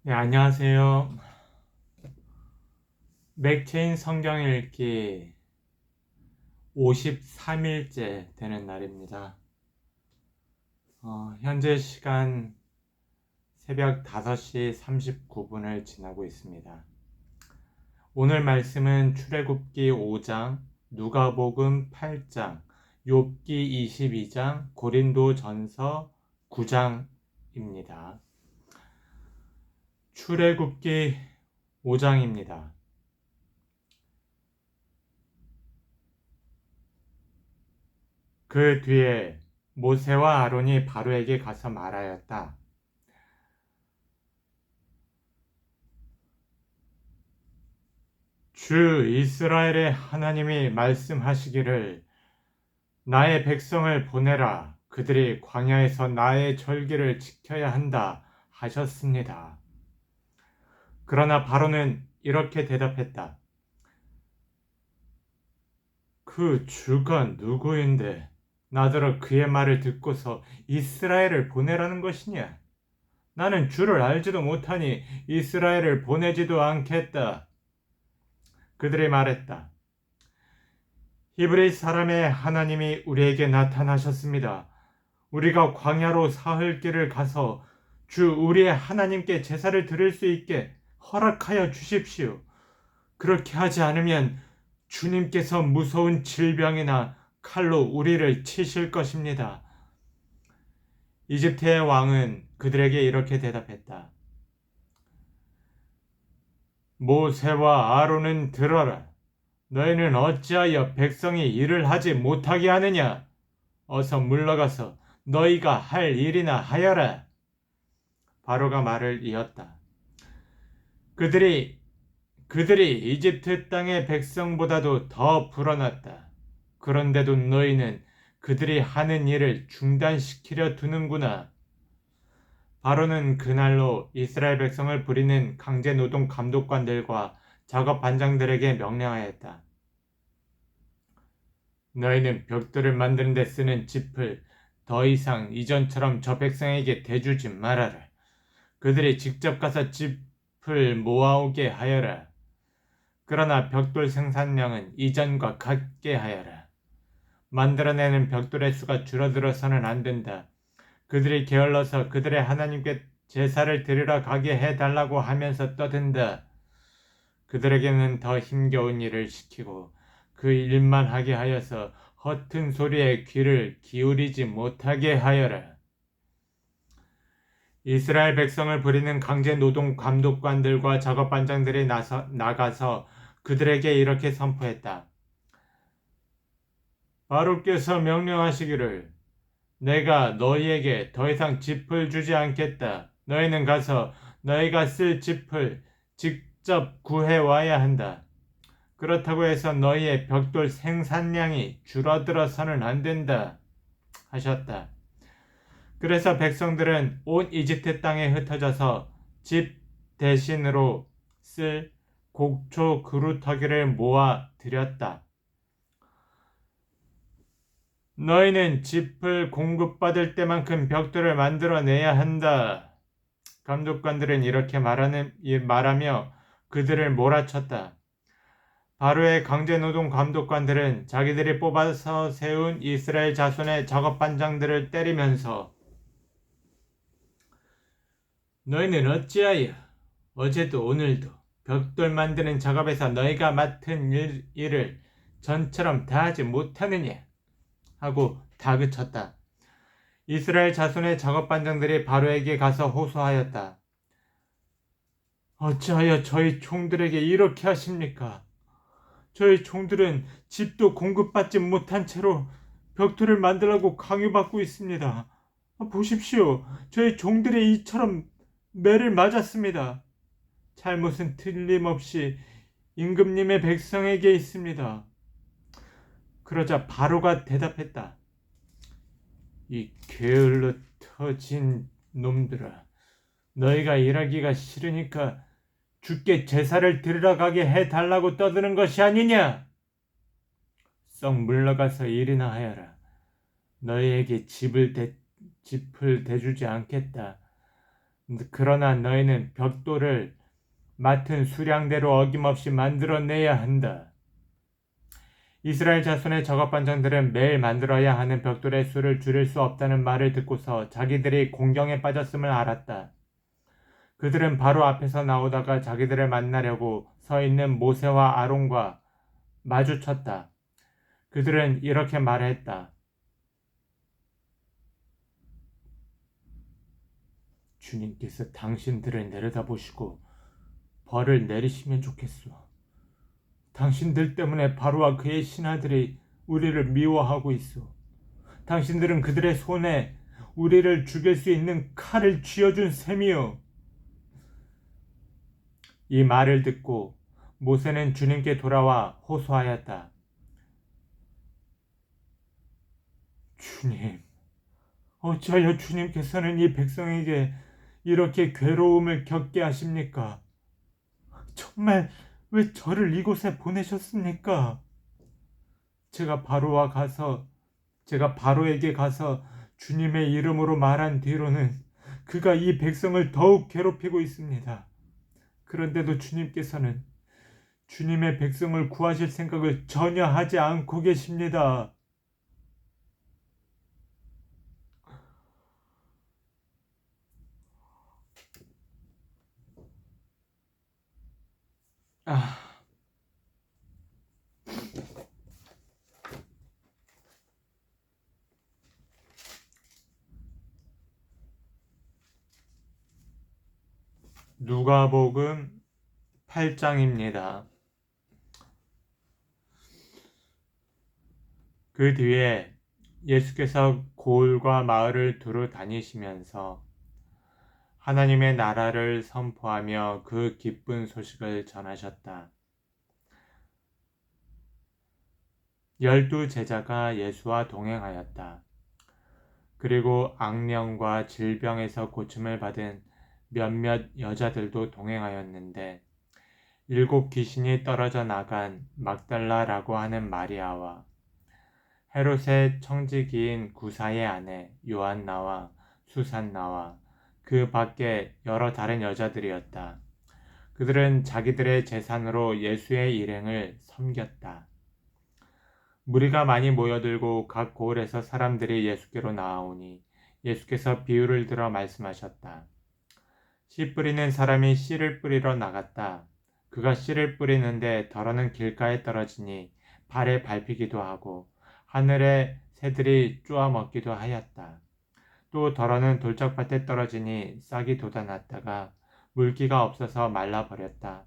네, 안녕하세요. 맥체인 성경 읽기 53일째 되는 날입니다. 현재 시간 새벽 5시 39분을 지나고 있습니다. 오늘 말씀은 출애굽기 5장, 누가복음 8장, 욥기 22장, 고린도전서 9장입니다. 출애굽기 5장입니다. 그 뒤에 모세와 아론이 바로에게 가서 말하였다. 주 이스라엘의 하나님이 말씀하시기를 나의 백성을 보내라. 그들이 광야에서 나의 절기를 지켜야 한다 하셨습니다. 그러나 바로는 이렇게 대답했다. 그 주가 누구인데 나더러 그의 말을 듣고서 이스라엘을 보내라는 것이냐? 나는 주를 알지도 못하니 이스라엘을 보내지도 않겠다. 그들이 말했다. 히브리 사람의 하나님이 우리에게 나타나셨습니다. 우리가 광야로 사흘 길을 가서 주 우리의 하나님께 제사를 드릴 수 있게 허락하여 주십시오. 그렇게 하지 않으면 주님께서 무서운 질병이나 칼로 우리를 치실 것입니다. 이집트의 왕은 그들에게 이렇게 대답했다. 모세와 아론은 들어라. 너희는 어찌하여 백성이 일을 하지 못하게 하느냐? 어서 물러가서 너희가 할 일이나 하여라. 바로가 말을 이었다. 그들이 이집트 땅의 백성보다도 더 불어났다. 그런데도 너희는 그들이 하는 일을 중단시키려 두는구나. 바로는 그날로 이스라엘 백성을 부리는 강제노동 감독관들과 작업 반장들에게 명령하였다. 너희는 벽돌을 만드는 데 쓰는 짚을 더 이상 이전처럼 저 백성에게 대주지 말아라. 그들이 직접 가서 짚을 모아오게 하여라. 그러나 벽돌 생산량은 이전과 같게 하여라. 만들어내는 벽돌의 수가 줄어들어서는 안 된다. 그들이 게을러서 그들의 하나님께 제사를 드리러 가게 해달라고 하면서 떠든다. 그들에게는 더 힘겨운 일을 시키고 그 일만 하게 하여서 허튼 소리에 귀를 기울이지 못하게 하여라. 이스라엘 백성을 부리는 강제 노동 감독관들과 작업반장들이 나가서 그들에게 이렇게 선포했다. 바로께서 명령하시기를 내가 너희에게 더 이상 짚을 주지 않겠다. 너희는 가서 너희가 쓸 짚을 직접 구해와야 한다. 그렇다고 해서 너희의 벽돌 생산량이 줄어들어서는 안 된다. 하셨다. 그래서 백성들은 온 이집트 땅에 흩어져서 집 대신으로 쓸 곡초 그루터기를 모아 들였다. 너희는 짚을 공급받을 때만큼 벽돌을 만들어내야 한다. 감독관들은 이렇게 말하며 그들을 몰아쳤다. 바로의 강제노동 감독관들은 자기들이 뽑아서 세운 이스라엘 자손의 작업반장들을 때리면서 너희는 어찌하여 어제도 오늘도 벽돌 만드는 작업에서 너희가 맡은 일을 전처럼 다하지 못하느냐 하고 다그쳤다. 이스라엘 자손의 작업반장들이 바로에게 가서 호소하였다. 어찌하여 저희 종들에게 이렇게 하십니까? 저희 종들은 집도 공급받지 못한 채로 벽돌을 만들라고 강요받고 있습니다. 보십시오. 저희 종들이 이처럼 매를 맞았습니다. 잘못은 틀림없이 임금님의 백성에게 있습니다. 그러자 바로가 대답했다. 이 게을러 터진 놈들아. 너희가 일하기가 싫으니까 주께 제사를 드리러 가게 해달라고 떠드는 것이 아니냐? 썩 물러가서 일이나 하여라. 너희에게 짚을 대주지 않겠다. 그러나 너희는 벽돌을 맡은 수량대로 어김없이 만들어내야 한다. 이스라엘 자손의 작업반장들은 매일 만들어야 하는 벽돌의 수를 줄일 수 없다는 말을 듣고서 자기들이 공경에 빠졌음을 알았다. 그들은 바로 앞에서 나오다가 자기들을 만나려고 서 있는 모세와 아론과 마주쳤다. 그들은 이렇게 말했다. 주님께서 당신들을 내려다보시고 벌을 내리시면 좋겠소. 당신들 때문에 바로와 그의 신하들이 우리를 미워하고 있어. 당신들은 그들의 손에 우리를 죽일 수 있는 칼을 쥐어준 셈이요. 이 말을 듣고 모세는 주님께 돌아와 호소하였다. 주님, 어찌하여 주님께서는 이 백성에게 이렇게 괴로움을 겪게 하십니까? 정말 왜 저를 이곳에 보내셨습니까? 제가 바로에게 가서 주님의 이름으로 말한 뒤로는 그가 이 백성을 더욱 괴롭히고 있습니다. 그런데도 주님께서는 주님의 백성을 구하실 생각을 전혀 하지 않고 계십니다. 아, 누가복음 8장입니다. 그 뒤에 예수께서 고을과 마을을 두루 다니시면서 하나님의 나라를 선포하며 그 기쁜 소식을 전하셨다. 12 제자가 예수와 동행하였다. 그리고 악령과 질병에서 고침을 받은 몇몇 여자들도 동행하였는데 7 귀신이 떨어져 나간 막달라라고 하는 마리아와 헤롯의 청지기인 구사의 아내 요한나와 수산나와 그 밖에 여러 다른 여자들이었다. 그들은 자기들의 재산으로 예수의 일행을 섬겼다. 무리가 많이 모여들고 각 고을에서 사람들이 예수께로 나아오니 예수께서 비유를 들어 말씀하셨다. 씨 뿌리는 사람이 씨를 뿌리러 나갔다. 그가 씨를 뿌리는데 덜어는 길가에 떨어지니 발에 밟히기도 하고 하늘의 새들이 쪼아 먹기도 하였다. 또 덜어는 돌짝밭에 떨어지니 싹이 돋아났다가 물기가 없어서 말라버렸다.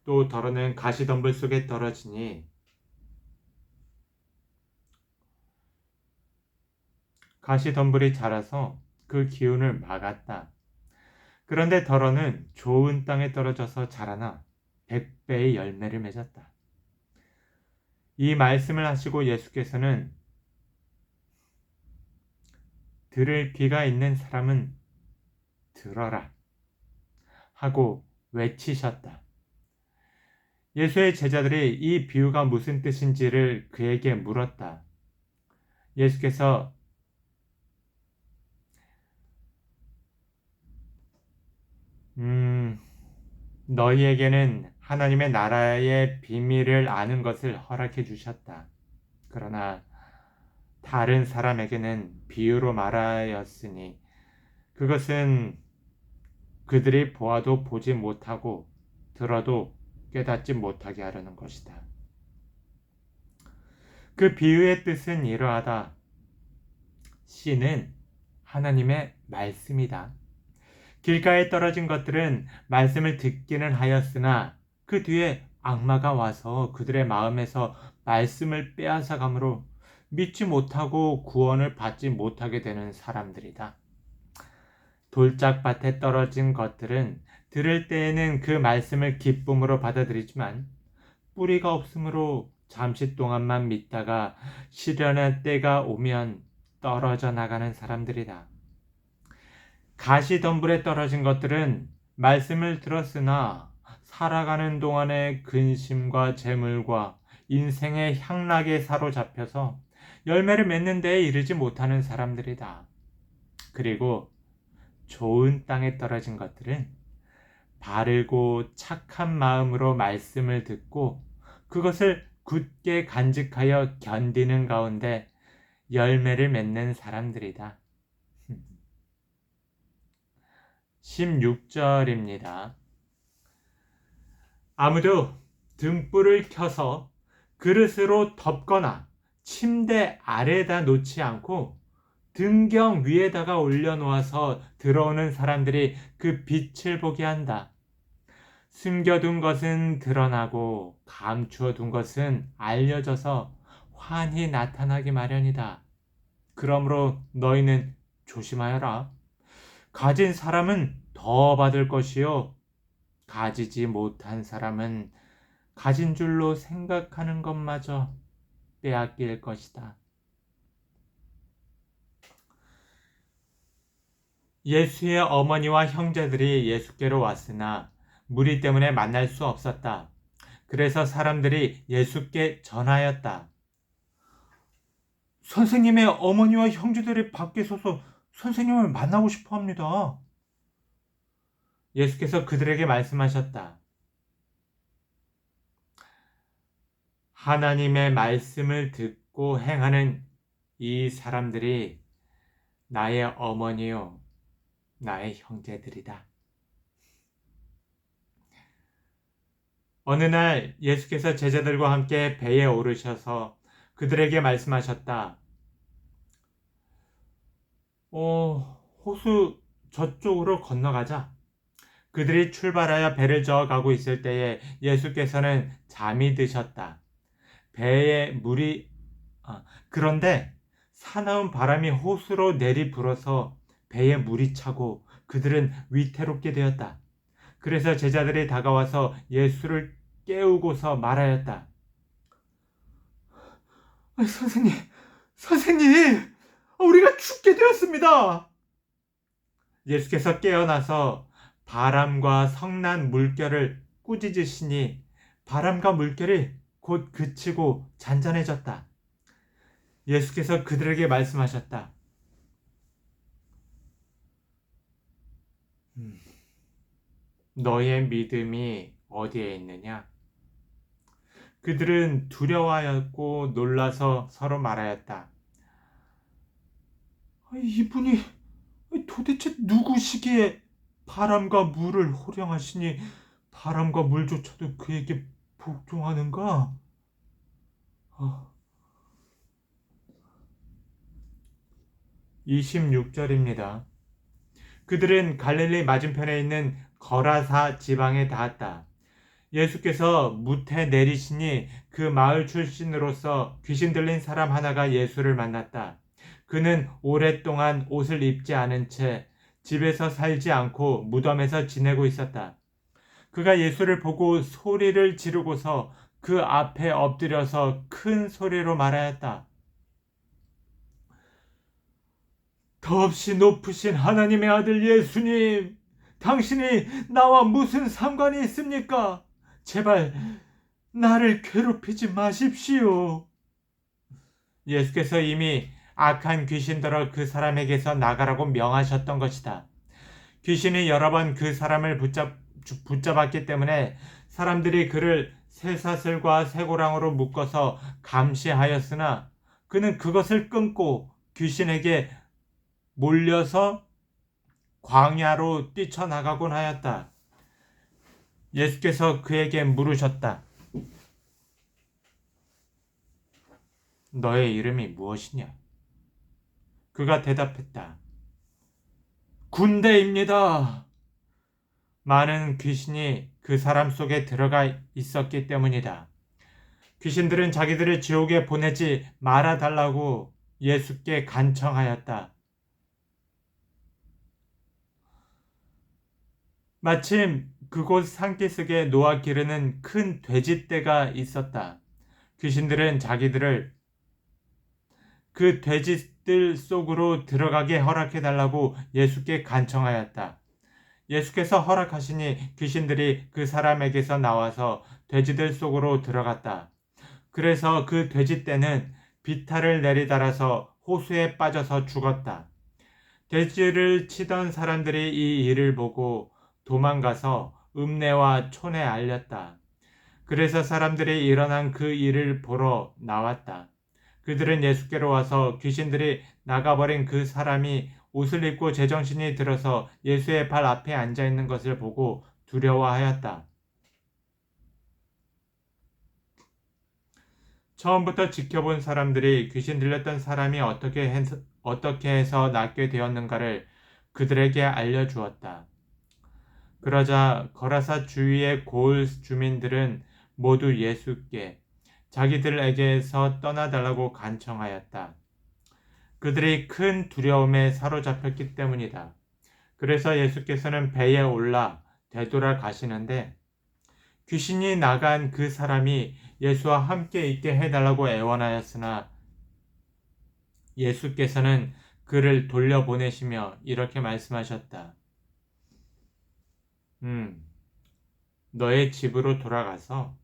또 덜어는 가시덤불 속에 떨어지니 가시덤불이 자라서 그 기운을 막았다. 그런데 덜어는 좋은 땅에 떨어져서 자라나 100배의 열매를 맺었다. 이 말씀을 하시고 예수께서는 들을 귀가 있는 사람은 들어라 하고 외치셨다. 예수의 제자들이 이 비유가 무슨 뜻인지를 그에게 물었다. 예수께서 너희에게는 하나님의 나라의 비밀을 아는 것을 허락해 주셨다. 그러나 다른 사람에게는 비유로 말하였으니 그것은 그들이 보아도 보지 못하고 들어도 깨닫지 못하게 하려는 것이다. 그 비유의 뜻은 이러하다. 씨는 하나님의 말씀이다. 길가에 떨어진 것들은 말씀을 듣기는 하였으나 그 뒤에 악마가 와서 그들의 마음에서 말씀을 빼앗아가므로 믿지 못하고 구원을 받지 못하게 되는 사람들이다. 돌짝밭에 떨어진 것들은 들을 때에는 그 말씀을 기쁨으로 받아들이지만 뿌리가 없으므로 잠시 동안만 믿다가 시련의 때가 오면 떨어져 나가는 사람들이다. 가시덤불에 떨어진 것들은 말씀을 들었으나 살아가는 동안의 근심과 재물과 인생의 향락에 사로잡혀서 열매를 맺는 데에 이르지 못하는 사람들이다. 그리고 좋은 땅에 떨어진 것들은 바르고 착한 마음으로 말씀을 듣고 그것을 굳게 간직하여 견디는 가운데 열매를 맺는 사람들이다. 16절입니다. 아무도 등불을 켜서 그릇으로 덮거나 침대 아래에다 놓지 않고 등경 위에다가 올려놓아서 들어오는 사람들이 그 빛을 보게 한다. 숨겨둔 것은 드러나고 감추어둔 것은 알려져서 환히 나타나기 마련이다. 그러므로 너희는 조심하여라. 가진 사람은 더 받을 것이요 가지지 못한 사람은 가진 줄로 생각하는 것마저 빼앗길 것이다. 예수의 어머니와 형제들이 예수께로 왔으나 무리 때문에 만날 수 없었다. 그래서 사람들이 예수께 전하였다. 선생님의 어머니와 형제들이 밖에 서서 선생님을 만나고 싶어 합니다. 예수께서 그들에게 말씀하셨다. 하나님의 말씀을 듣고 행하는 이 사람들이 나의 어머니요, 나의 형제들이다. 어느 날 예수께서 제자들과 함께 배에 오르셔서 그들에게 말씀하셨다. 호수 저쪽으로 건너가자. 그들이 출발하여 배를 저어가고 있을 때에 예수께서는 잠이 드셨다. 배에 그런데 사나운 바람이 호수로 내리불어서 배에 물이 차고 그들은 위태롭게 되었다. 그래서 제자들이 다가와서 예수를 깨우고서 말하였다. 선생님, 우리가 죽게 되었습니다. 예수께서 깨어나서 바람과 성난 물결을 꾸짖으시니 바람과 물결이 곧 그치고 잔잔해졌다. 예수께서 그들에게 말씀하셨다. 너의 믿음이 어디에 있느냐? 그들은 두려워하였고 놀라서 서로 말하였다. 이분이 도대체 누구시기에 바람과 물을 호령하시니 바람과 물조차도 그에게 복종하는가? 26절입니다. 그들은 갈릴리 맞은편에 있는 거라사 지방에 닿았다. 예수께서 무태 내리시니 그 마을 출신으로서 귀신 들린 사람 하나가 예수를 만났다. 그는 오랫동안 옷을 입지 않은 채 집에서 살지 않고 무덤에서 지내고 있었다. 그가 예수를 보고 소리를 지르고서 그 앞에 엎드려서 큰 소리로 말하였다. 더없이 높으신 하나님의 아들 예수님, 당신이 나와 무슨 상관이 있습니까? 제발 나를 괴롭히지 마십시오. 예수께서 이미 악한 귀신들을 그 사람에게서 나가라고 명하셨던 것이다. 귀신이 여러 번 그 사람을 붙잡았기 때문에 사람들이 그를 쇠사슬과 쇠고랑으로 묶어서 감시하였으나 그는 그것을 끊고 귀신에게 몰려서 광야로 뛰쳐나가곤 하였다. 예수께서 그에게 물으셨다. 너의 이름이 무엇이냐? 그가 대답했다. 군대입니다. 많은 귀신이 그 사람 속에 들어가 있었기 때문이다. 귀신들은 자기들을 지옥에 보내지 말아달라고 예수께 간청하였다. 마침 그곳 산기슭에 놓아 기르는 큰 돼지떼가 있었다. 귀신들은 자기들을 그 돼지들 속으로 들어가게 허락해달라고 예수께 간청하였다. 예수께서 허락하시니 귀신들이 그 사람에게서 나와서 돼지들 속으로 들어갔다. 그래서 그 돼지떼는 비탈을 내리달아서 호수에 빠져서 죽었다. 돼지를 치던 사람들이 이 일을 보고 도망가서 읍내와 촌에 알렸다. 그래서 사람들이 일어난 그 일을 보러 나왔다. 그들은 예수께로 와서 귀신들이 나가버린 그 사람이 옷을 입고 제정신이 들어서 예수의 발 앞에 앉아 있는 것을 보고 두려워하였다. 처음부터 지켜본 사람들이 귀신 들렸던 사람이 어떻게 해서 낫게 되었는가를 그들에게 알려주었다. 그러자 거라사 주위의 고을 주민들은 모두 예수께 자기들에게서 떠나달라고 간청하였다. 그들이 큰 두려움에 사로잡혔기 때문이다. 그래서 예수께서는 배에 올라 되돌아 가시는데 귀신이 나간 그 사람이 예수와 함께 있게 해달라고 애원하였으나 예수께서는 그를 돌려보내시며 이렇게 말씀하셨다. 너의 집으로 돌아가서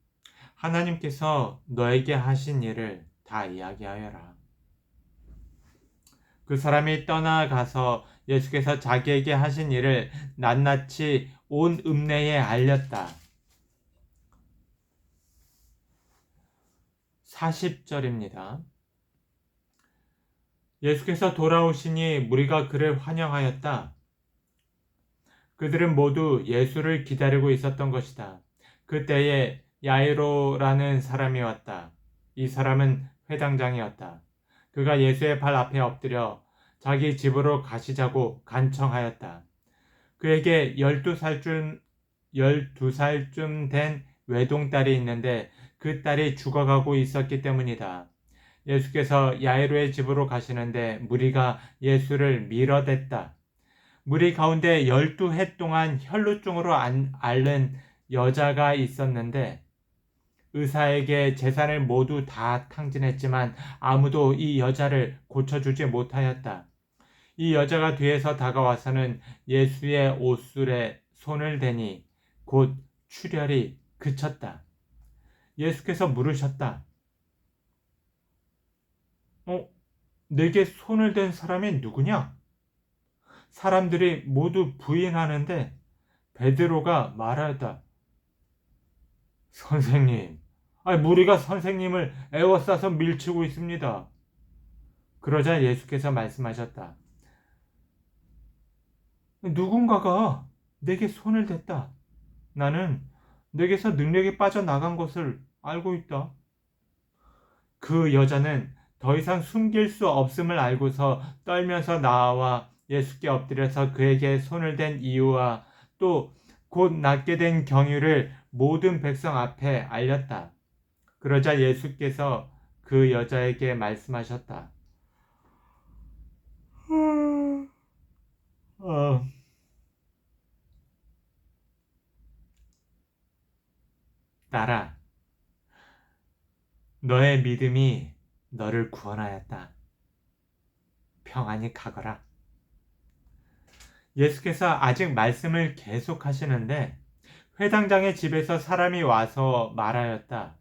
하나님께서 너에게 하신 일을 다 이야기하여라. 그 사람이 떠나가서 예수께서 자기에게 하신 일을 낱낱이 온 읍내에 알렸다. 40절입니다. 예수께서 돌아오시니 무리가 그를 환영하였다. 그들은 모두 예수를 기다리고 있었던 것이다. 그때에 야이로라는 사람이 왔다. 이 사람은 회당장이었다. 그가 예수의 발 앞에 엎드려 자기 집으로 가시자고 간청하였다. 그에게 12살쯤 된 외동딸이 있는데 그 딸이 죽어가고 있었기 때문이다. 예수께서 야이로의 집으로 가시는데 무리가 예수를 밀어댔다. 무리 가운데 12해 동안 혈루증으로 앓는 여자가 있었는데 의사에게 재산을 모두 다 탕진했지만 아무도 이 여자를 고쳐주지 못하였다. 이 여자가 뒤에서 다가와서는 예수의 옷술에 손을 대니 곧 출혈이 그쳤다. 예수께서 물으셨다. 내게 손을 댄 사람이 누구냐? 사람들이 모두 부인하는데 베드로가 말하였다. 선생님, 무리가 선생님을 애워싸서 밀치고 있습니다. 그러자 예수께서 말씀하셨다. 누군가가 내게 손을 댔다. 나는 내게서 능력이 빠져나간 것을 알고 있다. 그 여자는 더 이상 숨길 수 없음을 알고서 떨면서 나와 예수께 엎드려서 그에게 손을 댄 이유와 또 곧 낫게 된 경유를 모든 백성 앞에 알렸다. 그러자 예수께서 그 여자에게 말씀하셨다. 딸아, 너의 믿음이 너를 구원하였다. 평안히 가거라. 예수께서 아직 말씀을 계속하시는데 회당장의 집에서 사람이 와서 말하였다.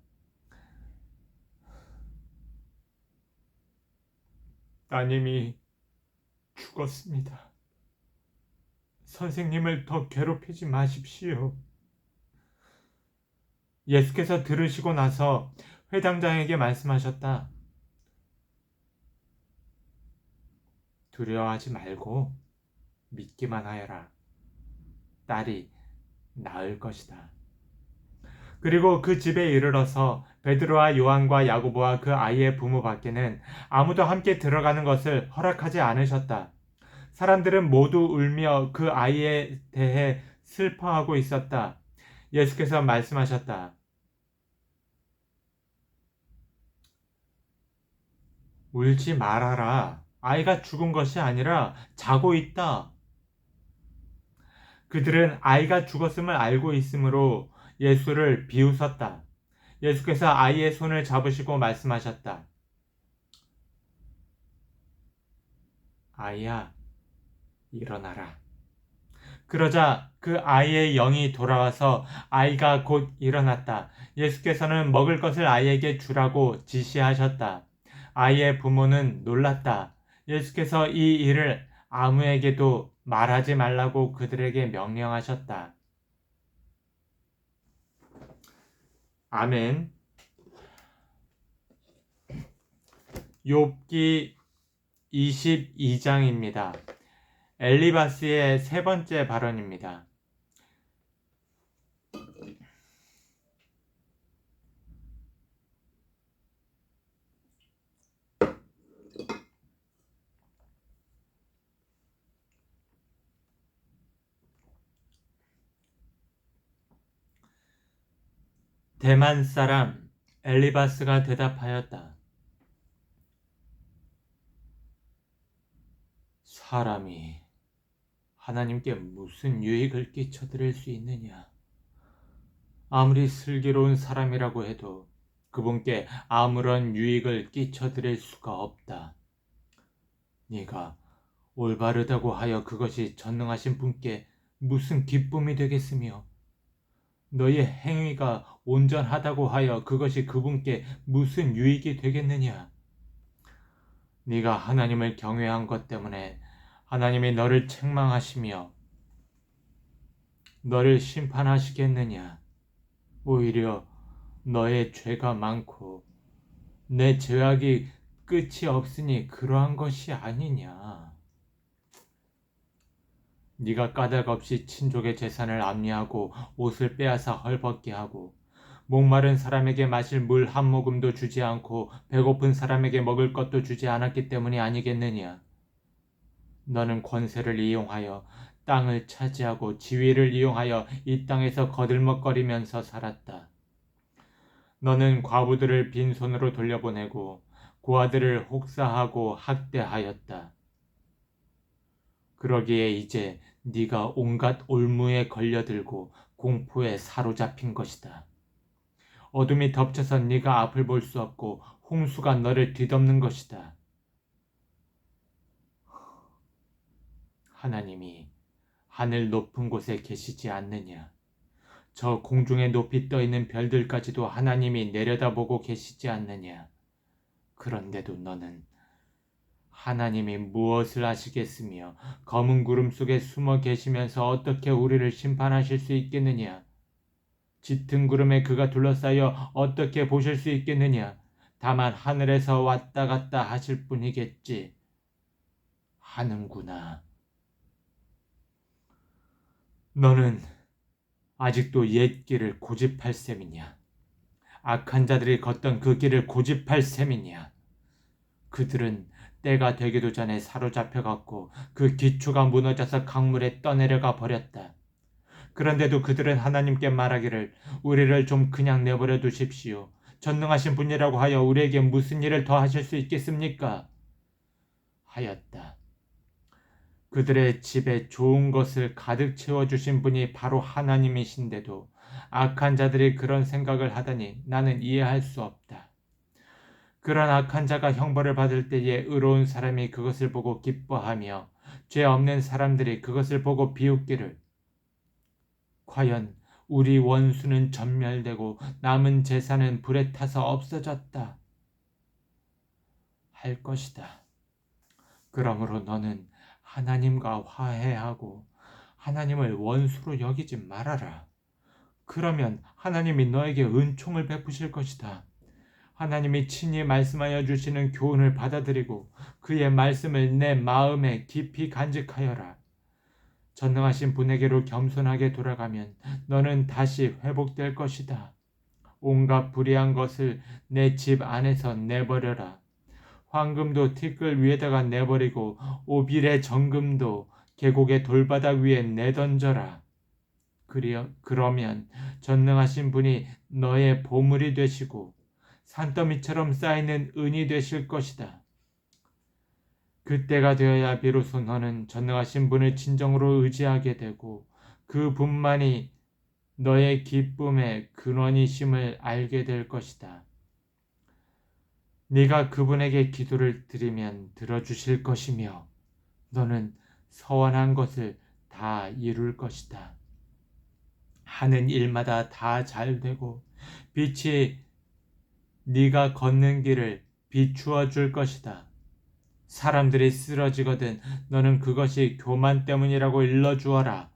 따님이 죽었습니다. 선생님을 더 괴롭히지 마십시오. 예수께서 들으시고 나서 회당장에게 말씀하셨다. 두려워하지 말고 믿기만 하여라. 딸이 나을 것이다. 그리고 그 집에 이르러서 베드로와 요한과 야고보와 그 아이의 부모 밖에는 아무도 함께 들어가는 것을 허락하지 않으셨다. 사람들은 모두 울며 그 아이에 대해 슬퍼하고 있었다. 예수께서 말씀하셨다. 울지 말아라. 아이가 죽은 것이 아니라 자고 있다. 그들은 아이가 죽었음을 알고 있으므로 예수를 비웃었다. 예수께서 아이의 손을 잡으시고 말씀하셨다. 아이야, 일어나라. 그러자 그 아이의 영이 돌아와서 아이가 곧 일어났다. 예수께서는 먹을 것을 아이에게 주라고 지시하셨다. 아이의 부모는 놀랐다. 예수께서 이 일을 아무에게도 말하지 말라고 그들에게 명령하셨다. 아멘. 욥기 22장입니다. 엘리바스의 세 번째 발언입니다. 대만 사람 엘리바스가 대답하였다. 사람이 하나님께 무슨 유익을 끼쳐드릴 수 있느냐? 아무리 슬기로운 사람이라고 해도 그분께 아무런 유익을 끼쳐드릴 수가 없다. 네가 올바르다고 하여 그것이 전능하신 분께 무슨 기쁨이 되겠으며 너의 행위가 온전하다고 하여 그것이 그분께 무슨 유익이 되겠느냐? 네가 하나님을 경외한 것 때문에 하나님이 너를 책망하시며 너를 심판하시겠느냐? 오히려 너의 죄가 많고 내 죄악이 끝이 없으니 그러한 것이 아니냐? 네가 까닭 없이 친족의 재산을 압리하고 옷을 빼앗아 헐벗게 하고 목마른 사람에게 마실 물 한 모금도 주지 않고 배고픈 사람에게 먹을 것도 주지 않았기 때문이 아니겠느냐? 너는 권세를 이용하여 땅을 차지하고 지위를 이용하여 이 땅에서 거들먹거리면서 살았다. 너는 과부들을 빈손으로 돌려보내고 고아들을 혹사하고 학대하였다. 그러기에 이제 네가 온갖 올무에 걸려들고 공포에 사로잡힌 것이다. 어둠이 덮쳐서 네가 앞을 볼 수 없고 홍수가 너를 뒤덮는 것이다. 하나님이 하늘 높은 곳에 계시지 않느냐? 저 공중에 높이 떠 있는 별들까지도 하나님이 내려다보고 계시지 않느냐? 그런데도 너는 하나님이 무엇을 하시겠으며 검은 구름 속에 숨어 계시면서 어떻게 우리를 심판하실 수 있겠느냐? 짙은 구름에 그가 둘러싸여 어떻게 보실 수 있겠느냐? 다만 하늘에서 왔다 갔다 하실 뿐이겠지. 하는구나. 너는 아직도 옛 길을 고집할 셈이냐? 악한 자들이 걷던 그 길을 고집할 셈이냐? 그들은 때가 되기도 전에 사로잡혀갔고 그 기초가 무너져서 강물에 떠내려가 버렸다. 그런데도 그들은 하나님께 말하기를 우리를 좀 그냥 내버려 두십시오. 전능하신 분이라고 하여 우리에게 무슨 일을 더 하실 수 있겠습니까? 하였다. 그들의 집에 좋은 것을 가득 채워주신 분이 바로 하나님이신데도 악한 자들이 그런 생각을 하다니 나는 이해할 수 없다. 그런 악한 자가 형벌을 받을 때에 의로운 사람이 그것을 보고 기뻐하며 죄 없는 사람들이 그것을 보고 비웃기를 과연 우리 원수는 전멸되고 남은 재산은 불에 타서 없어졌다 할 것이다. 그러므로 너는 하나님과 화해하고 하나님을 원수로 여기지 말아라. 그러면 하나님이 너에게 은총을 베푸실 것이다. 하나님이 친히 말씀하여 주시는 교훈을 받아들이고 그의 말씀을 내 마음에 깊이 간직하여라. 전능하신 분에게로 겸손하게 돌아가면 너는 다시 회복될 것이다. 온갖 불의한 것을 내 집 안에서 내버려라. 황금도 티끌 위에다가 내버리고 오빌의 정금도 계곡의 돌바닥 위에 내던져라. 그러면 전능하신 분이 너의 보물이 되시고 산더미처럼 쌓이는 은이 되실 것이다. 그때가 되어야 비로소 너는 전능하신 분을 진정으로 의지하게 되고 그 분만이 너의 기쁨의 근원이심을 알게 될 것이다. 네가 그분에게 기도를 드리면 들어주실 것이며 너는 서원한 것을 다 이룰 것이다. 하는 일마다 다 잘되고 빛이 네가 걷는 길을 비추어 줄 것이다. 사람들이 쓰러지거든 너는 그것이 교만 때문이라고 일러주어라.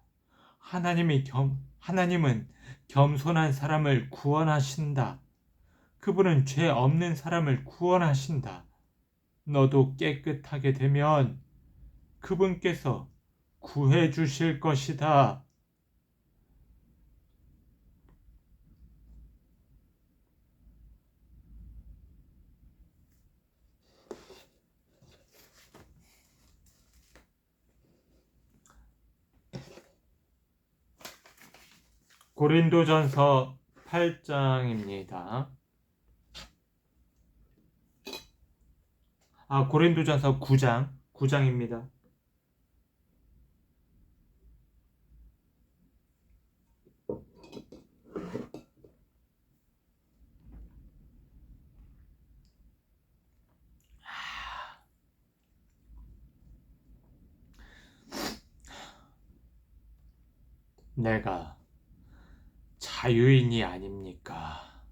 하나님은 겸손한 사람을 구원하신다. 그분은 죄 없는 사람을 구원하신다. 너도 깨끗하게 되면 그분께서 구해 주실 것이다. 고린도전서 8장입니다. 고린도전서 9장입니다. 내가 자유인이 아닙니까?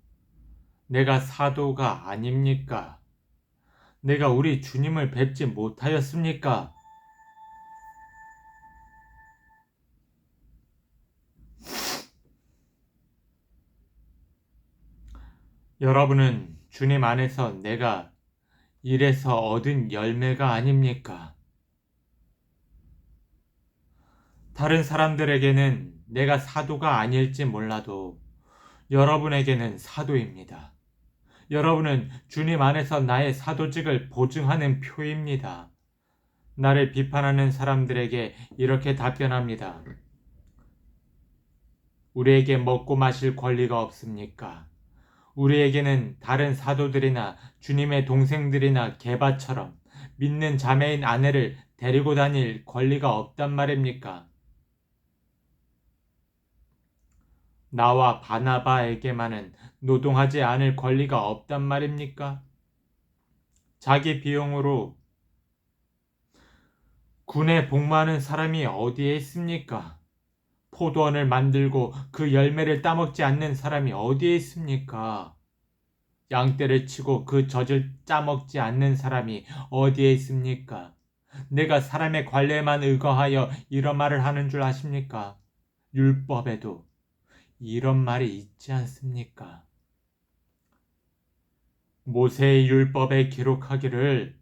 내가 사도가 아닙니까? 내가 우리 주님을 뵙지 못하였습니까? 여러분은 주님 안에서 내가 일에서 얻은 열매가 아닙니까? 다른 사람들에게는 내가 사도가 아닐지 몰라도 여러분에게는 사도입니다. 여러분은 주님 안에서 나의 사도직을 보증하는 표입니다. 나를 비판하는 사람들에게 이렇게 답변합니다. 우리에게 먹고 마실 권리가 없습니까? 우리에게는 다른 사도들이나 주님의 동생들이나 게바처럼 믿는 자매인 아내를 데리고 다닐 권리가 없단 말입니까? 나와 바나바에게만은 노동하지 않을 권리가 없단 말입니까? 자기 비용으로 군에 복무하는 사람이 어디에 있습니까? 포도원을 만들고 그 열매를 따먹지 않는 사람이 어디에 있습니까? 양떼를 치고 그 젖을 짜먹지 않는 사람이 어디에 있습니까? 내가 사람의 관례만 의거하여 이런 말을 하는 줄 아십니까? 율법에도 이런 말이 있지 않습니까? 모세의 율법에 기록하기를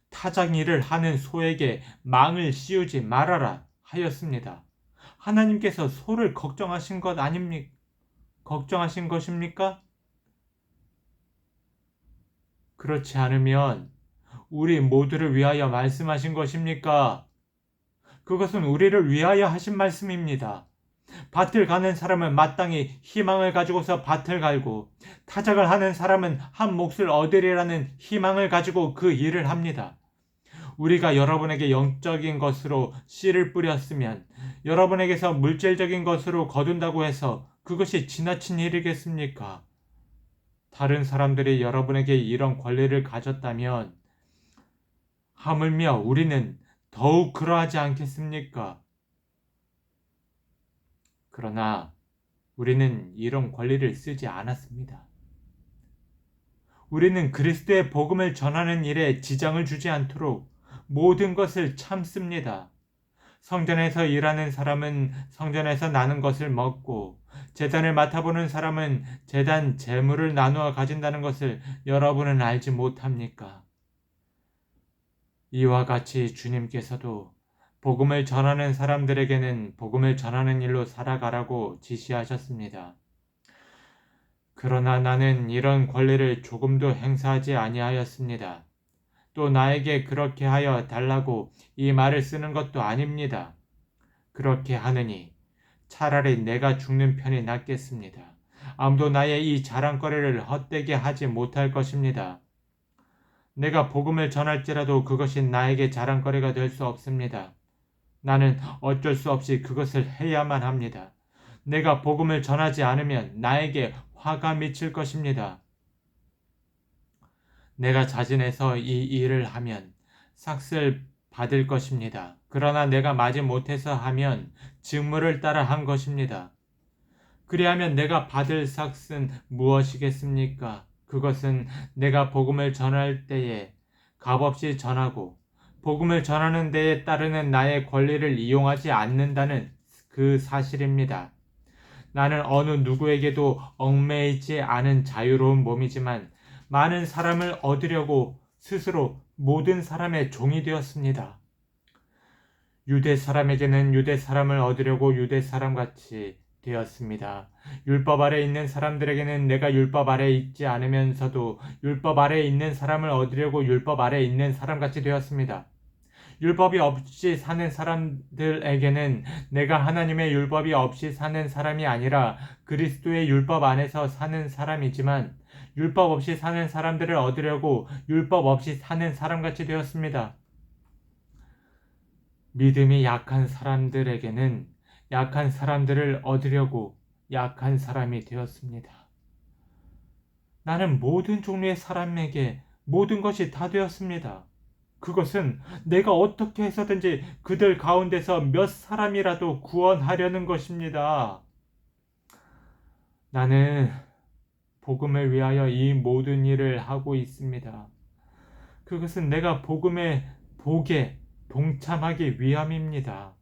타작 일을 하는 소에게 망을 씌우지 말아라 하였습니다. 하나님께서 소를 걱정하신 것입니까? 그렇지 않으면 우리 모두를 위하여 말씀하신 것입니까? 그것은 우리를 위하여 하신 말씀입니다. 밭을 가는 사람은 마땅히 희망을 가지고서 밭을 갈고 타작을 하는 사람은 한 몫을 얻으리라는 희망을 가지고 그 일을 합니다. 우리가 여러분에게 영적인 것으로 씨를 뿌렸으면 여러분에게서 물질적인 것으로 거둔다고 해서 그것이 지나친 일이겠습니까? 다른 사람들이 여러분에게 이런 권리를 가졌다면 하물며 우리는 더욱 그러하지 않겠습니까? 그러나 우리는 이런 권리를 쓰지 않았습니다. 우리는 그리스도의 복음을 전하는 일에 지장을 주지 않도록 모든 것을 참습니다. 성전에서 일하는 사람은 성전에서 나는 것을 먹고 제단을 맡아보는 사람은 제단 재물을 나누어 가진다는 것을 여러분은 알지 못합니까? 이와 같이 주님께서도 복음을 전하는 사람들에게는 복음을 전하는 일로 살아가라고 지시하셨습니다. 그러나 나는 이런 권리를 조금도 행사하지 아니하였습니다. 또 나에게 그렇게 하여 달라고 이 말을 쓰는 것도 아닙니다. 그렇게 하느니 차라리 내가 죽는 편이 낫겠습니다. 아무도 나의 이 자랑거리를 헛되게 하지 못할 것입니다. 내가 복음을 전할지라도 그것이 나에게 자랑거리가 될 수 없습니다. 나는 어쩔 수 없이 그것을 해야만 합니다. 내가 복음을 전하지 않으면 나에게 화가 미칠 것입니다. 내가 자진해서 이 일을 하면 삭슬 받을 것입니다. 그러나 내가 마지 못해서 하면 직무를 따라 한 것입니다. 그리하면 내가 받을 삭은 무엇이겠습니까? 그것은 내가 복음을 전할 때에 값없이 전하고 복음을 전하는 데에 따르는 나의 권리를 이용하지 않는다는 그 사실입니다. 나는 어느 누구에게도 얽매이지 않은 자유로운 몸이지만 많은 사람을 얻으려고 스스로 모든 사람의 종이 되었습니다. 유대 사람에게는 유대 사람을 얻으려고 유대 사람같이 되었습니다. 율법 아래 있는 사람들에게는 내가 율법 아래 있지 않으면서도 율법 아래 있는 사람을 얻으려고 율법 아래 있는 사람같이 되었습니다. 율법이 없이 사는 사람들에게는 내가 하나님의 율법이 없이 사는 사람이 아니라 그리스도의 율법 안에서 사는 사람이지만 율법 없이 사는 사람들을 얻으려고 율법 없이 사는 사람같이 되었습니다. 믿음이 약한 사람들에게는 약한 사람들을 얻으려고 약한 사람이 되었습니다. 나는 모든 종류의 사람에게 모든 것이 다 되었습니다. 그것은 내가 어떻게 해서든지 그들 가운데서 몇 사람이라도 구원하려는 것입니다. 나는 복음을 위하여 이 모든 일을 하고 있습니다. 그것은 내가 복음의 복에 동참하기 위함입니다.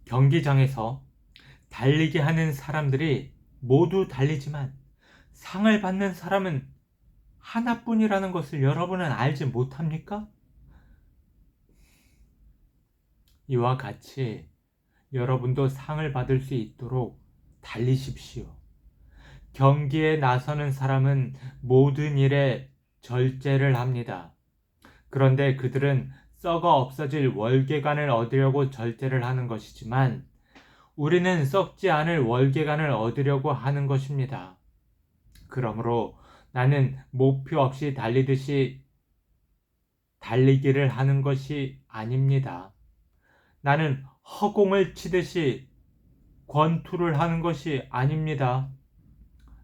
경기장에서 달리기 하는 사람들이 모두 달리지만 상을 받는 사람은 하나뿐이라는 것을 여러분은 알지 못합니까? 이와 같이 여러분도 상을 받을 수 있도록 달리십시오. 경기에 나서는 사람은 모든 일에 절제를 합니다. 그런데 그들은 썩어 없어질 월계관을 얻으려고 절제를 하는 것이지만 우리는 썩지 않을 월계관을 얻으려고 하는 것입니다. 그러므로 나는 목표 없이 달리듯이 달리기를 하는 것이 아닙니다. 나는 허공을 치듯이 권투를 하는 것이 아닙니다.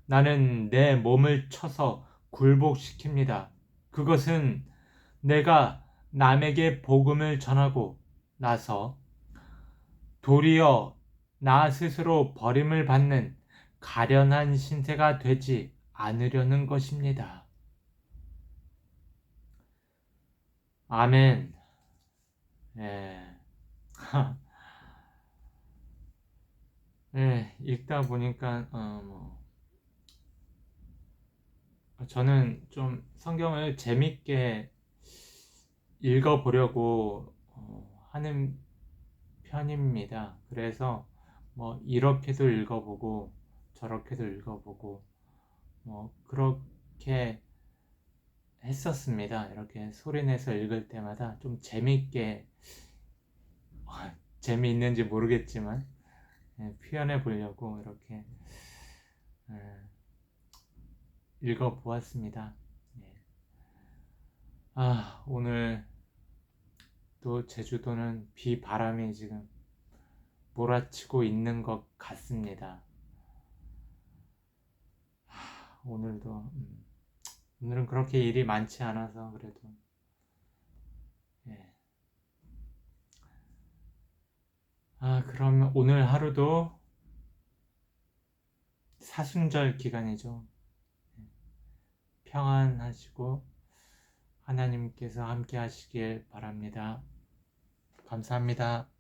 나는 내 몸을 쳐서 굴복시킵니다. 그것은 내가 남에게 복음을 전하고 나서 도리어 나 스스로 버림을 받는 가련한 신세가 되지 않으려는 것입니다. 아멘. 예. 예, 읽다 보니까 저는 좀 성경을 재밌게 읽어보려고 하는 편입니다. 그래서 뭐 이렇게도 읽어보고 저렇게도 읽어보고 뭐 그렇게 했었습니다. 이렇게 소리내서 읽을 때마다 좀 재밌게 재미있는지 모르겠지만 표현해 보려고 이렇게 읽어보았습니다. 오늘 또 제주도는 비바람이 지금 몰아치고 있는 것 같습니다. 오늘도 오늘은 그렇게 일이 많지 않아서 그래도 그러면 오늘 하루도 사순절 기간이죠. 평안하시고 하나님께서 함께 하시길 바랍니다. 감사합니다.